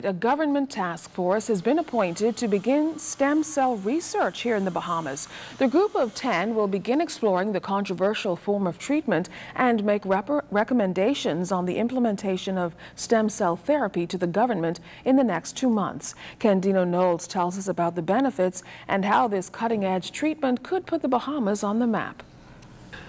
A government task force has been appointed to begin stem cell research here in the Bahamas. The group of 10 will begin exploring the controversial form of treatment and make recommendations on the implementation of stem cell therapy to the government in the next 2 months. Candino Knowles tells us about the benefits and how this cutting-edge treatment could put the Bahamas on the map.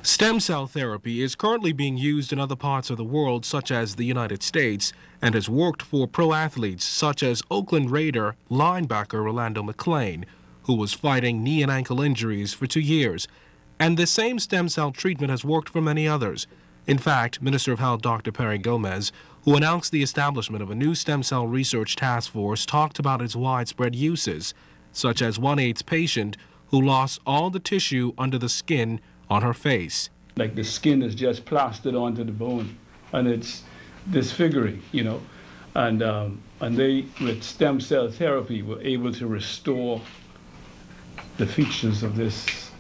Stem cell therapy is currently being used in other parts of the world, such as the United States, and has worked for pro athletes such as Oakland Raider linebacker Orlando McClain, who was fighting knee and ankle injuries for 2 years. And the same stem cell treatment has worked for many others. In fact, Minister of Health Dr. Perry Gomez, who announced the establishment of a new stem cell research task force, talked about its widespread uses, such as one AIDS patient who lost all the tissue under the skin on her face. Like the skin is just plastered onto the bone and it's disfiguring, and they, with stem cell therapy, were able to restore the features of this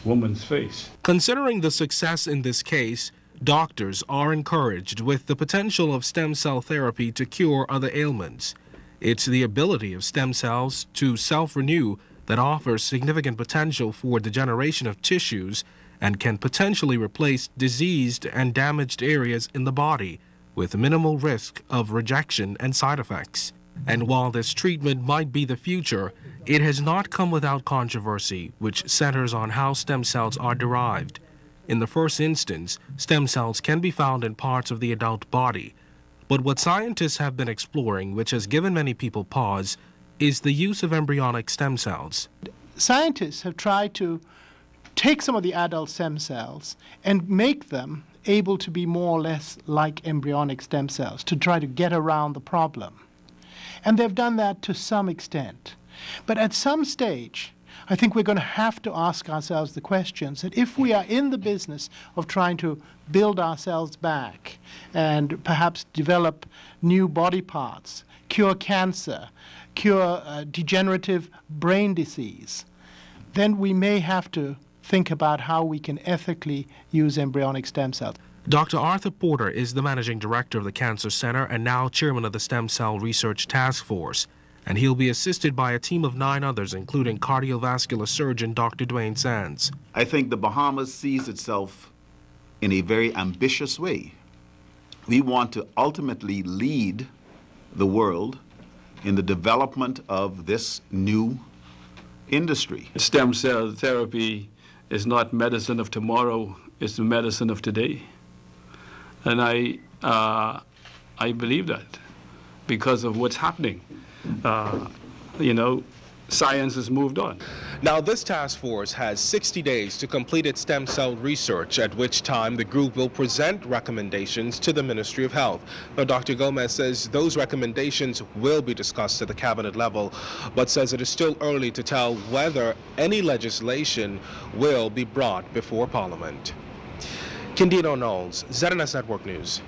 woman's face. Considering the success in this case, doctors are encouraged with the potential of stem cell therapy to cure other ailments. It's the ability of stem cells to self-renew that offers significant potential for the generation of tissues and can potentially replace diseased and damaged areas in the body with minimal risk of rejection and side effects. And while this treatment might be the future, it has not come without controversy, which centers on how stem cells are derived. In the first instance, stem cells can be found in parts of the adult body. But what scientists have been exploring, which has given many people pause, is the use of embryonic stem cells. Scientists have tried to take some of the adult stem cells and make them able to be more or less like embryonic stem cells to try to get around the problem. And they've done that to some extent. But at some stage, I think we're going to have to ask ourselves the questions that if we are in the business of trying to build ourselves back and perhaps develop new body parts, cure cancer, cure degenerative brain disease, then we may have to think about how we can ethically use embryonic stem cells. Dr. Arthur Porter is the managing director of the Cancer Center and now chairman of the Stem Cell Research Task Force. And he'll be assisted by a team of 9 others, including cardiovascular surgeon Dr. Dwayne Sands. I think the Bahamas sees itself in a very ambitious way. We want to ultimately lead the world in the development of this new industry. Stem cell therapy is not medicine of tomorrow, it's the medicine of today. And I believe that because of what's happening. Science has moved on. Now, this task force has 60 days to complete its stem cell research, at which time the group will present recommendations to the Ministry of Health. Now, Dr. Gomez says those recommendations will be discussed at the cabinet level, but says it is still early to tell whether any legislation will be brought before Parliament. Candino Knowles, ZNS Network News.